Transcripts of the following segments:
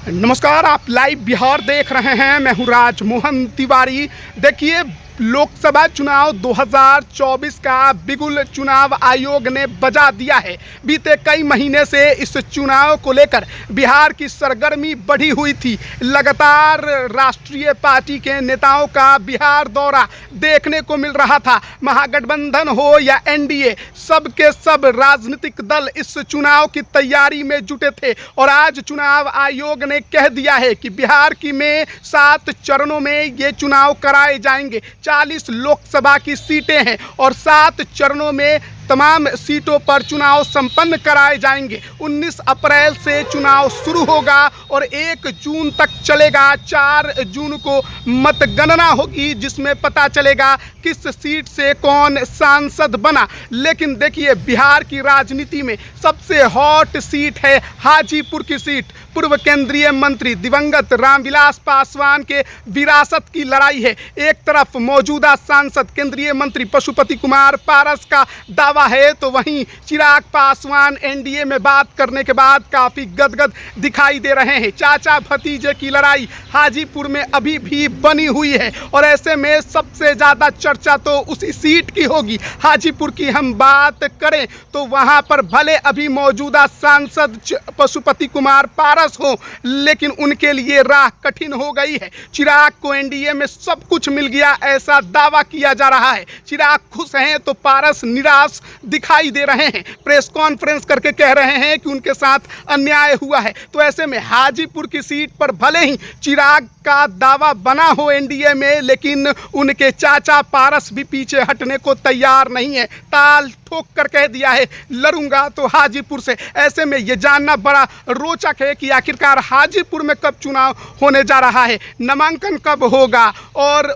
नमस्कार, आप लाइव बिहार देख रहे हैं। मैं हूं राजमोहन तिवारी। देखिए, लोकसभा चुनाव 2024 का बिगुल चुनाव आयोग ने बजा दिया है। बीते कई महीने से इस चुनाव को लेकर बिहार की सरगर्मी बढ़ी हुई थी। लगातार राष्ट्रीय पार्टी के नेताओं का बिहार दौरा देखने को मिल रहा था। महागठबंधन हो या एनडीए, सब के सब राजनीतिक दल इस चुनाव की तैयारी में जुटे थे और आज चुनाव आयोग ने कह दिया है कि बिहार की में 7 चरणों में ये चुनाव कराए जाएंगे। 40 लोकसभा की सीटें हैं और 7 चरणों में तमाम सीटों पर चुनाव संपन्न कराए जाएंगे। 19 अप्रैल से चुनाव शुरू होगा और 1 जून तक चलेगा। 4 जून को मतगणना होगी जिसमें पता चलेगा किस सीट से कौन सांसद बना। लेकिन देखिए, बिहार की राजनीति में सबसे हॉट सीट है हाजीपुर की सीट। पूर्व केंद्रीय मंत्री दिवंगत रामविलास पासवान के विरासत की लड़ाई है। एक तरफ मौजूदा सांसद केंद्रीय मंत्री पशुपति कुमार पारस का दावा है, तो वहीं चिराग पासवान एनडीए में बात करने के बाद काफ़ी गदगद दिखाई दे रहे हैं। चाचा भतीजे की लड़ाई हाजीपुर में अभी भी बनी हुई है और ऐसे में सबसे ज़्यादा चर्चा तो उसी सीट की होगी। हाजीपुर की हम बात करें तो वहाँ पर भले अभी मौजूदा सांसद पशुपति कुमार पारस हो, लेकिन उनके लिए राह कठिन हो गई है। चिराग को एनडीए में सब कुछ मिल गया, ऐसा दावा किया जा रहा है। चिराग खुश हैं तो पारस निराश दिखाई दे रहे हैं। प्रेस कॉन्फ्रेंस करके कह रहे हैं कि उनके साथ अन्याय हुआ है। तो ऐसे में हाजीपुर की सीट पर भले ही चिराग का दावा बना हो एनडीए में, लेकिन उनके चाचा पारस भी पीछे हटने को तैयार नहीं है। ताल ठोक कर कह दिया है, लड़ूंगा तो हाजीपुर से। ऐसे में ये जानना बड़ा रोचक है कि आखिरकार हाजीपुर में कब चुनाव होने जा रहा है, नामांकन कब होगा और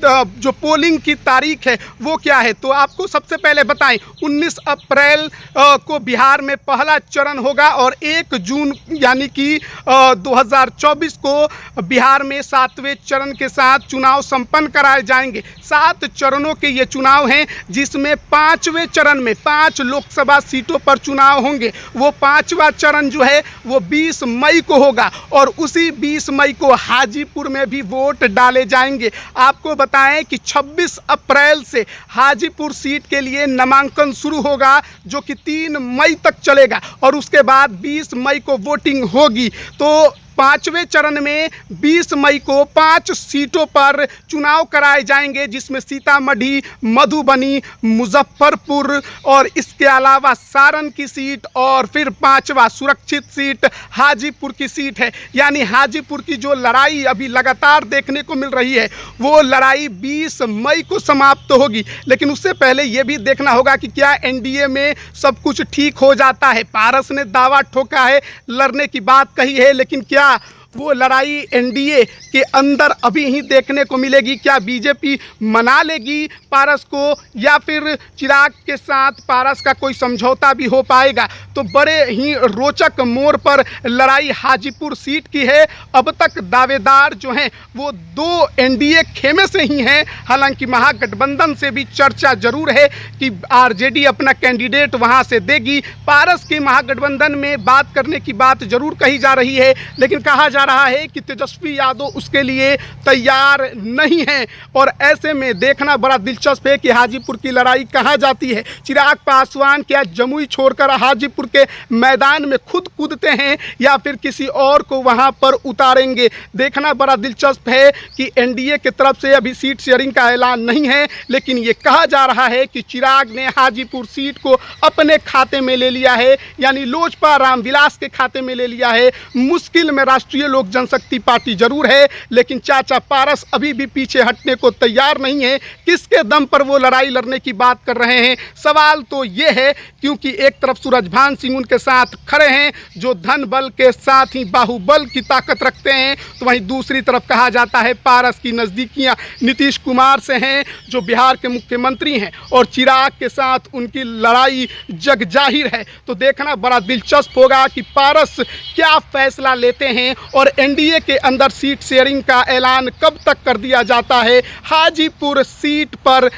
जो पोलिंग की तारीख है वो क्या है। तो आपको सबसे पहले बताएं, 19 अप्रैल को बिहार में पहला चरण होगा और 1 जून यानी कि 2024 को बिहार में 7वें चरण के साथ चुनाव संपन्न कराए जाएंगे। 7 चरणों के ये चुनाव हैं जिसमें 5वें चरण में 5 लोकसभा सीटों पर चुनाव होंगे। वो 5वां चरण जो है वो 20 मई को होगा और उसी 20 मई को हाजीपुर में भी वोट डाले जाएंगे। आपको बताएं कि 26 अप्रैल से हाजीपुर सीट के लिए नामांकन शुरू होगा जो कि 3 मई तक चलेगा और उसके बाद 20 मई को वोटिंग होगी। तो 5वें चरण में 20 मई को 5 सीटों पर चुनाव कराए जाएंगे जिसमें सीतामढ़ी, मधुबनी, मुजफ्फरपुर और इसके अलावा सारण की सीट और फिर 5वां सुरक्षित सीट हाजीपुर की सीट है। यानी हाजीपुर की जो लड़ाई अभी लगातार देखने को मिल रही है वो लड़ाई 20 मई को समाप्त होगी। लेकिन उससे पहले ये भी देखना होगा कि क्या एनडीए में सब कुछ ठीक हो जाता है। पारस ने दावा ठोका है, लड़ने की बात कही है, लेकिन क्या वो लड़ाई एनडीए के अंदर अभी ही देखने को मिलेगी। क्या बीजेपी मना लेगी पारस को या फिर चिराग के साथ पारस का कोई समझौता भी हो पाएगा। तो बड़े ही रोचक मोड़ पर लड़ाई हाजीपुर सीट की है। अब तक दावेदार जो हैं वो 2 एनडीए खेमे से ही हैं। हालांकि महागठबंधन से भी चर्चा जरूर है कि आरजेडी अपना कैंडिडेट वहां से देगी। पारस के महागठबंधन में बात करने की बात जरूर कही जा रही है, लेकिन कहा जा रहा है कि तेजस्वी यादव उसके लिए तैयार नहीं है। और ऐसे में देखना बड़ा दिलचस्प है कि हाजीपुर की लड़ाई कहाँ जाती है। चिराग पासवान क्या जमुई छोड़कर हाजीपुर के मैदान में खुद कूदते हैं या फिर किसी और को वहां पर उतारेंगे। देखना बड़ा दिलचस्प है कि एनडीए की तरफ से अभी सीट शेयरिंग का ऐलान नहीं है, लेकिन ये कहा जा रहा है कि चिराग ने हाजीपुर सीट को अपने खाते में ले लिया है, यानी लोजपा रामविलास के खाते में ले लिया है। मुश्किल में राष्ट्रीय लोक जनशक्ति पार्टी जरूर है, लेकिन चाचा पारस अभी भी पीछे हटने को तैयार नहीं है। किसके दम पर वो लड़ाई लड़ने की बात कर रहे हैं, सवाल तो ये है, क्योंकि एक तरफ सूरजभान सिंह उनके साथ खड़े हैं जो धन बल के साथ ही बाहुबल की ताकत रखते हैं, तो वहीं दूसरी तरफ कहा जाता है पारस की नज़दीकियां नीतीश कुमार से हैं जो बिहार के मुख्यमंत्री हैं और चिराग के साथ उनकी लड़ाई जग जाहिर है। तो देखना बड़ा दिलचस्प होगा कि पारस क्या फैसला लेते हैं और एनडीए के अंदर सीट शेयरिंग का ऐलान कब तक कर दिया जाता है। हाजीपुर सीट पर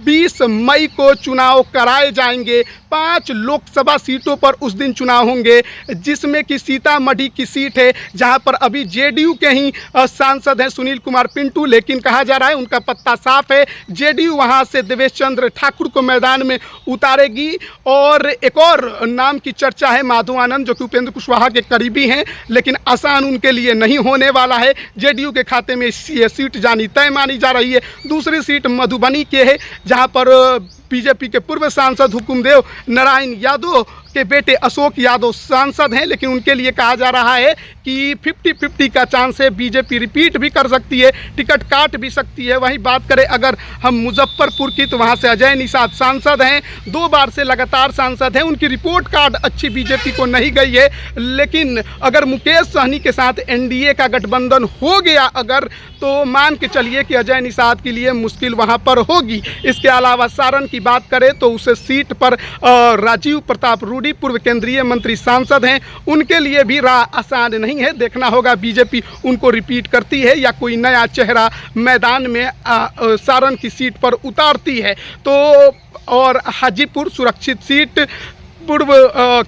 20 मई को चुनाव कराए जाएंगे। 5 लोकसभा सीटों पर उस दिन चुनाव होंगे, जिसमें कि सीतामढ़ी की सीट है जहां पर अभी जेडीयू के ही सांसद हैं सुनील कुमार पिंटू, लेकिन कहा जा रहा है उनका पत्ता साफ है, जेडीयू वहां से देवेश चंद्र ठाकुर को मैदान में उतारेगी। और एक और नाम की चर्चा है माधव आनंद, जो कि उपेंद्र कुशवाहा के करीबी हैं, लेकिन आसान उनके लिए नहीं होने वाला है। जेडीयू के खाते में ये सीट जानी तय मानी जा रही है। दूसरी सीट मधुबनी के है जहां पर बीजेपी के पूर्व सांसद हुकुमदेव नारायण यादव के बेटे अशोक यादव सांसद हैं, लेकिन उनके लिए कहा जा रहा है कि 50-50 का चांस है, बीजेपी रिपीट भी कर सकती है, टिकट काट भी सकती है। वहीं बात करें अगर हम मुजफ्फरपुर की, तो वहां से अजय निषाद सांसद हैं, 2 बार से लगातार सांसद हैं, उनकी रिपोर्ट कार्ड अच्छी बीजेपी को नहीं गई है, लेकिन अगर मुकेश सहनी के साथ एनडीए का गठबंधन हो गया अगर, तो मान के चलिए कि अजय निषाद के लिए मुश्किल वहां पर होगी। इसके अलावा सारण की बात करें तो उस सीट पर राजीव प्रताप रूडी पूर्व केंद्रीय मंत्री सांसद हैं, उनके लिए भी राह आसान नहीं है। देखना होगा बीजेपी उनको रिपीट करती है या कोई नया चेहरा मैदान में सारण की सीट पर उतारती है। तो और हाजीपुर सुरक्षित सीट, पूर्व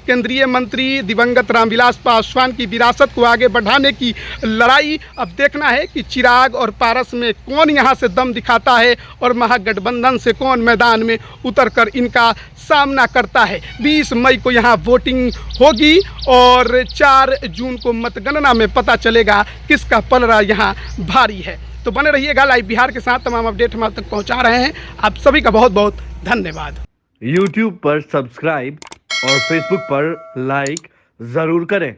केंद्रीय मंत्री दिवंगत रामविलास पासवान की विरासत को आगे बढ़ाने की लड़ाई। अब देखना है कि चिराग और पारस में कौन यहां से दम दिखाता है और महागठबंधन से कौन मैदान में उतरकर इनका सामना करता है। 20 मई को यहां वोटिंग होगी और 4 जून को मतगणना में पता चलेगा किसका पलड़ा यहां भारी है। तो बने रहिएगा लाइव बिहार के साथ, तमाम अपडेट हम आप तक पहुंचा रहे हैं। आप सभी का बहुत बहुत धन्यवाद। YouTube पर सब्सक्राइब और Facebook पर लाइक ज़रूर करें।